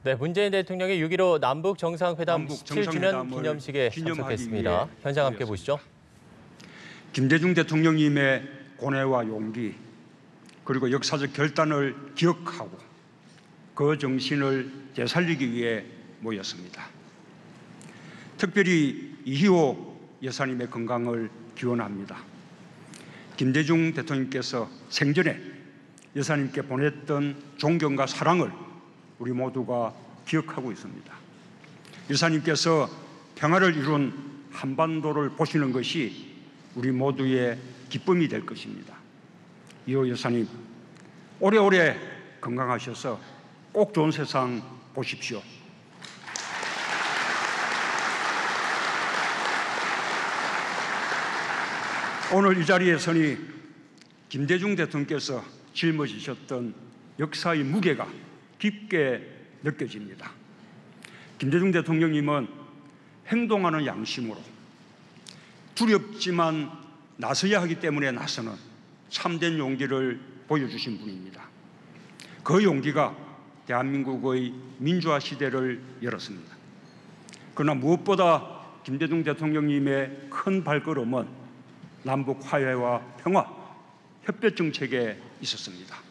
네, 문재인 대통령이 6.15 남북 정상회담 17주년 기념식에 참석했습니다. 현장 함께 보시죠. 김대중 대통령님의 고뇌와 용기, 그리고 역사적 결단을 기억하고 그 정신을 되살리기 위해 모였습니다. 특별히 이희호 여사님의 건강을 기원합니다. 김대중 대통령께서 생전에 여사님께 보냈던 존경과 사랑을 우리 모두가 기억하고 있습니다. 여사님께서 평화를 이룬 한반도를 보시는 것이 우리 모두의 기쁨이 될 것입니다. 이호 여사님, 오래오래 건강하셔서 꼭 좋은 세상 보십시오. 오늘 이 자리에 서니 김대중 대통령께서 짊어지셨던 역사의 무게가 깊게 느껴집니다. 김대중 대통령님은 행동하는 양심으로 두렵지만 나서야 하기 때문에 나서는 참된 용기를 보여주신 분입니다. 그 용기가 대한민국의 민주화 시대를 열었습니다. 그러나 무엇보다 김대중 대통령님의 큰 발걸음은 남북 화해와 평화, 협력 정책에 있었습니다.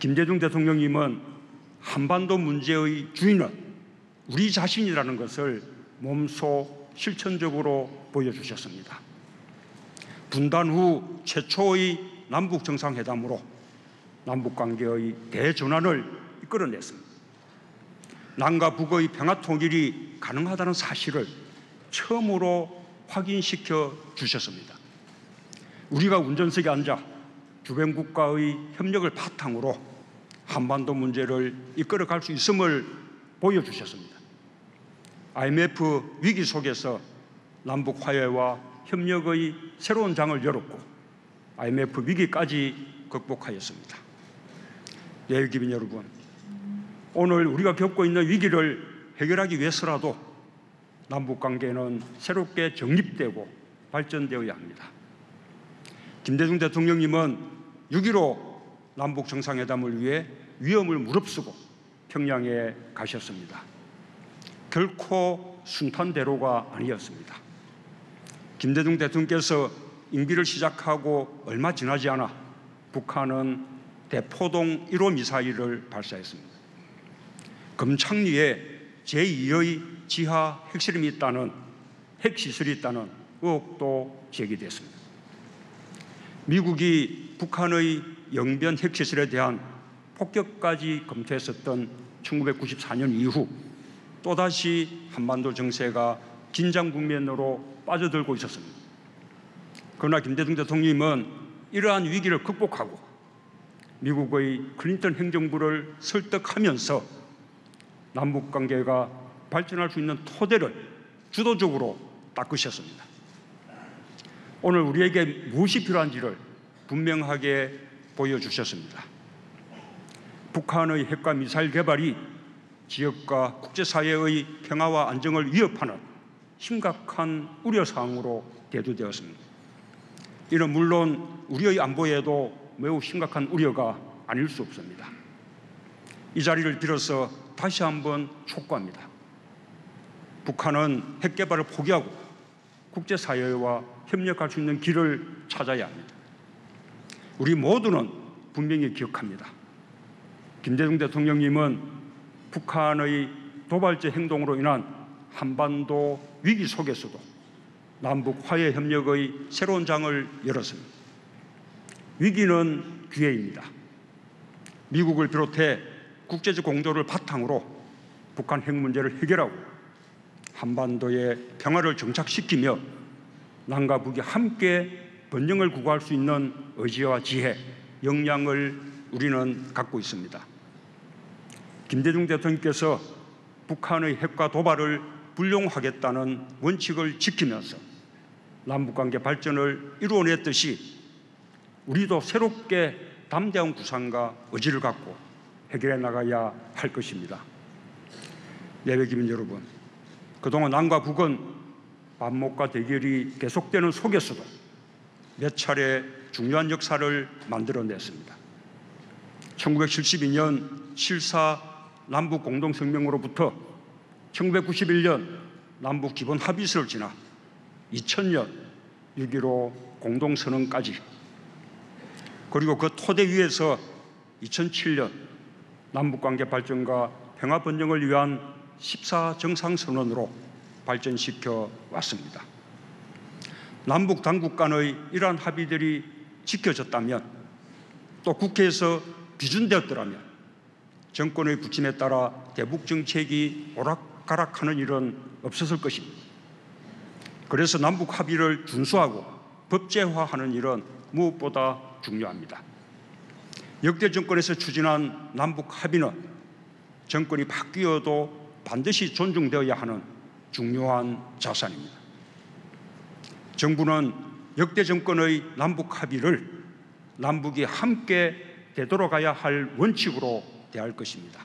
김대중 대통령님은 한반도 문제의 주인은 우리 자신이라는 것을 몸소 실천적으로 보여주셨습니다. 분단 후 최초의 남북 정상회담으로 남북관계의 대전환을 이끌어냈습니다. 남과 북의 평화 통일이 가능하다는 사실을 처음으로 확인시켜 주셨습니다. 우리가 운전석에 앉아 주변 국가의 협력을 바탕으로 한반도 문제를 이끌어갈 수 있음을 보여주셨습니다. IMF 위기 속에서 남북 화해와 협력의 새로운 장을 열었고 IMF 위기까지 극복하였습니다. 예기민 여러분, 오늘 우리가 겪고 있는 위기를 해결하기 위해서라도 남북관계는 새롭게 정립되고 발전되어야 합니다. 김대중 대통령님은 6.15 남북 정상회담을 위해 위험을 무릅쓰고 평양에 가셨습니다. 결코 순탄대로가 아니었습니다. 김대중 대통령께서 임기를 시작하고 얼마 지나지 않아 북한은 대포동 1호 미사일을 발사했습니다. 금창리에 제2의 지하 핵실험이 있다는 핵시설이 있다는 의혹도 제기됐습니다. 미국이 북한의 영변 핵시설에 대한 폭격까지 검토했었던 1994년 이후 또다시 한반도 정세가 긴장 국면으로 빠져들고 있었습니다. 그러나 김대중 대통령님은 이러한 위기를 극복하고 미국의 클린턴 행정부를 설득하면서 남북관계가 발전할 수 있는 토대를 주도적으로 닦으셨습니다. 오늘 우리에게 무엇이 필요한지를 분명하게 보여주셨습니다. 북한의 핵과 미사일 개발이 지역과 국제사회의 평화와 안정을 위협하는 심각한 우려사항으로 대두되었습니다. 이는 물론 우리의 안보에도 매우 심각한 우려가 아닐 수 없습니다. 이 자리를 빌어서 다시 한번 촉구합니다. 북한은 핵 개발을 포기하고 국제사회와 협력할 수 있는 길을 찾아야 합니다. 우리 모두는 분명히 기억합니다. 김대중 대통령님은 북한의 도발적 행동으로 인한 한반도 위기 속에서도 남북 화해 협력의 새로운 장을 열었습니다. 위기는 기회입니다. 미국을 비롯해 국제적 공조를 바탕으로 북한 핵 문제를 해결하고 한반도의 평화를 정착시키며 남과 북이 함께 번영을 구가할 수 있는 의지와 지혜, 역량을 우리는 갖고 있습니다. 김대중 대통령께서 북한의 핵과 도발을 불용하겠다는 원칙을 지키면서 남북관계 발전을 이루어냈듯이 우리도 새롭게 담대한 구상과 의지를 갖고 해결해 나가야 할 것입니다. 예배기민 여러분, 그동안 남과 북은 반목과 대결이 계속되는 속에서도 몇 차례 중요한 역사를 만들어냈습니다. 1972년 7.4 남북 공동성명으로부터 1991년 남북 기본 합의서를 지나 2000년 6.15 공동선언까지, 그리고 그 토대 위에서 2007년 남북관계 발전과 평화 번영을 위한 14정상선언으로 발전시켜 왔습니다. 남북 당국 간의 이러한 합의들이 지켜졌다면, 또 국회에서 비준되었더라면 정권의 부침에 따라 대북 정책이 오락가락하는 일은 없었을 것입니다. 그래서 남북 합의를 준수하고 법제화하는 일은 무엇보다 중요합니다. 역대 정권에서 추진한 남북 합의는 정권이 바뀌어도 반드시 존중되어야 하는 중요한 자산입니다. 정부는 역대 정권의 남북 합의를 남북이 함께 되돌아가야 할 원칙으로 대할 것입니다.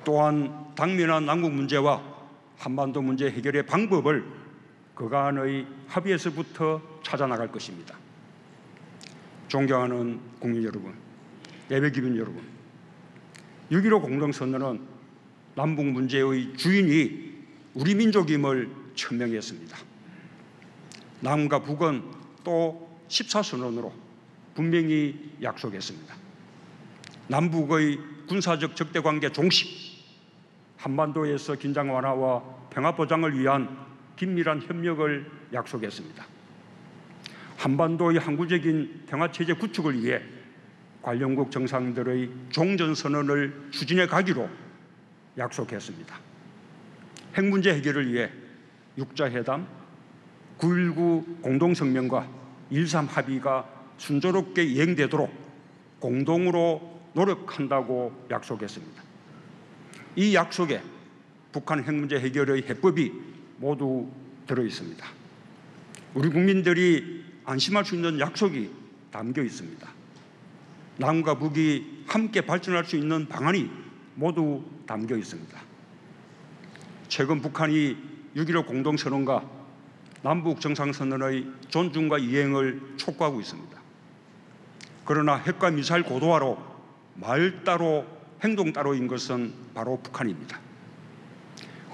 또한 당면한 남북 문제와 한반도 문제 해결의 방법을 그간의 합의에서부터 찾아나갈 것입니다. 존경하는 국민 여러분, 예배 기빈 여러분, 6.15 공동선언은 남북 문제의 주인이 우리 민족임을 천명했습니다. 남과 북은 또 14선언으로 분명히 약속했습니다. 남북의 군사적 적대관계 종식, 한반도에서 긴장 완화와 평화 보장을 위한 긴밀한 협력을 약속했습니다. 한반도의 항구적인 평화체제 구축을 위해 관련국 정상들의 종전선언을 추진해 가기로 약속했습니다. 핵 문제 해결을 위해 육자회담, 9.19 공동성명과 1.3 합의가 순조롭게 이행되도록 공동으로 노력한다고 약속했습니다. 이 약속에 북한 핵 문제 해결의 해법이 모두 들어 있습니다. 우리 국민들이 안심할 수 있는 약속이 담겨 있습니다. 남과 북이 함께 발전할 수 있는 방안이 모두 담겨 있습니다. 최근 북한이 6.15 공동선언과 남북 정상선언의 존중과 이행을 촉구하고 있습니다. 그러나 핵과 미사일 고도화로 말 따로 행동 따로인 것은 바로 북한입니다.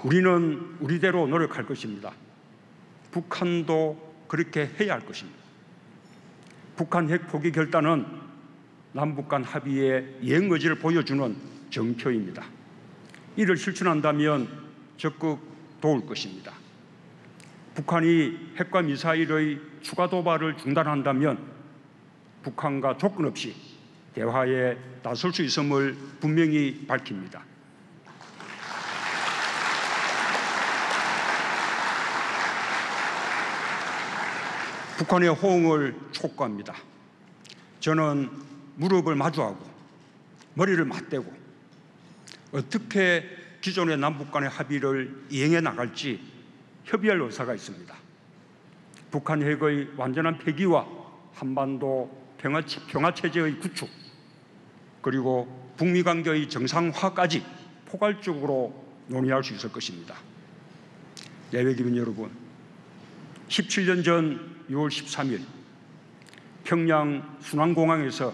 우리는 우리대로 노력할 것입니다. 북한도 그렇게 해야 할 것입니다. 북한 핵 포기 결단은 남북 간 합의의 이행 의지를 보여주는 정표입니다. 이를 실천한다면 적극 도울 것입니다. 북한이 핵과 미사일의 추가 도발을 중단한다면 북한과 조건 없이 대화에 나설 수 있음을 분명히 밝힙니다. 북한의 호응을 촉구합니다. 저는 무릎을 마주하고 머리를 맞대고 어떻게 기존의 남북 간의 합의를 이행해 나갈지 협의할 의사가 있습니다. 북한 핵의 완전한 폐기와 한반도 평화체제의 구축, 그리고 북미 관계의 정상화까지 포괄적으로 논의할 수 있을 것입니다. 예배 기빈 여러분, 17년 전 6월 13일 평양 순환공항에서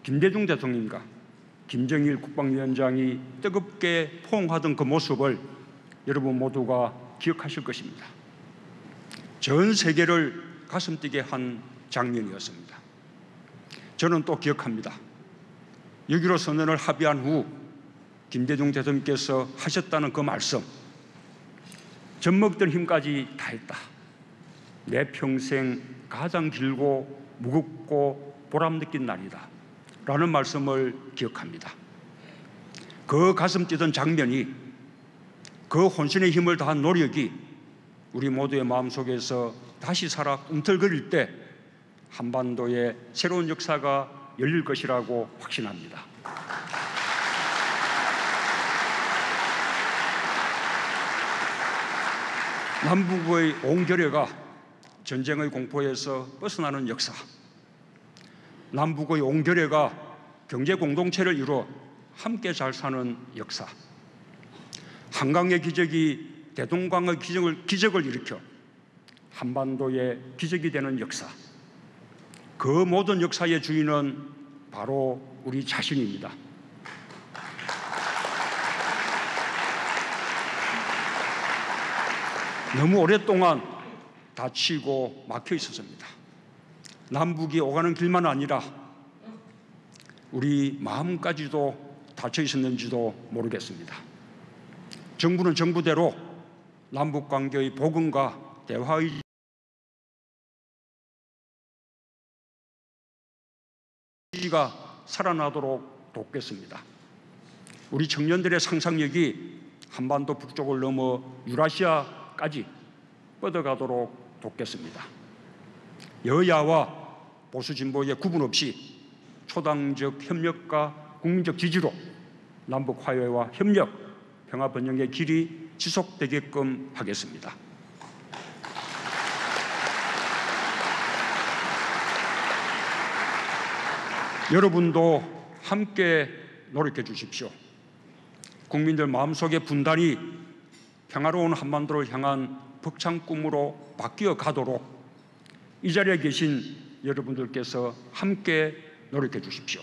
김대중 대통령과 김정일 국방위원장이 뜨겁게 포옹하던 그 모습을 여러분 모두가 기억하실 것입니다. 전 세계를 가슴 뛰게 한 장면이었습니다. 저는 또 기억합니다. 6.15 선언을 합의한 후 김대중 대통령께서 하셨다는 그 말씀, 젖먹던 힘까지 다했다. 내 평생 가장 길고 무겁고 보람 느낀 날이다 라는 말씀을 기억합니다. 그 가슴 뛰던 장면이, 그 혼신의 힘을 다한 노력이 우리 모두의 마음속에서 다시 살아 꿈틀거릴 때 한반도의 새로운 역사가 열릴 것이라고 확신합니다. 남북의 온결여가 전쟁의 공포에서 벗어나는 역사, 남북의 온결여가 경제 공동체를 이루어 함께 잘 사는 역사, 한강의 기적이 대동강의 기적을 일으켜 한반도의 기적이 되는 역사, 그 모든 역사의 주인은 바로 우리 자신입니다. 너무 오랫동안 닫히고 막혀 있었습니다. 남북이 오가는 길만 아니라 우리 마음까지도 닫혀 있었는지도 모르겠습니다. 정부는 정부대로 남북 관계의 복원과 대화의 지가 살아나도록 돕겠습니다. 우리 청년들의 상상력이 한반도 북쪽을 넘어 유라시아까지 뻗어가도록 돕겠습니다. 여야와 보수 진보의 구분 없이 초당적 협력과 국민적 지지로 남북 화해와 협력, 평화 번영의 길이 지속되게끔 하겠습니다. 여러분도 함께 노력해 주십시오. 국민들 마음속의 분단이 평화로운 한반도를 향한 벅찬 꿈으로 바뀌어 가도록 이 자리에 계신 여러분들께서 함께 노력해 주십시오.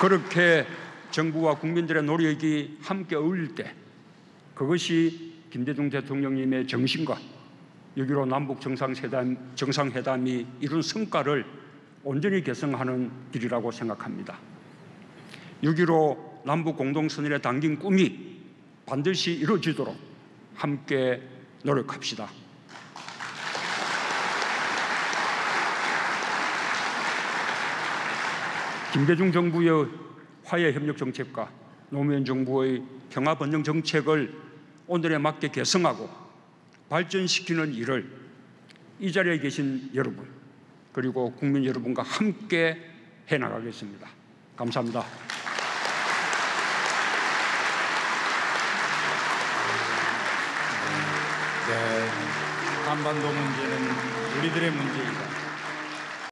그렇게 정부와 국민들의 노력이 함께 어울릴 때 그것이 김대중 대통령님의 정신과 6.15 남북 정상회담이 이룬 성과를 온전히 계승하는 길이라고 생각합니다. 6.15 남북 공동선언에 담긴 꿈이 반드시 이루어지도록 함께 노력합시다. 김대중 정부의 화해협력 정책과 노무현 정부의 평화번영 정책을 오늘에 맞게 개성하고 발전시키는 일을 이 자리에 계신 여러분 그리고 국민 여러분과 함께 해나가겠습니다. 감사합니다. 네, 한반도 문제는 우리들의 문제이다.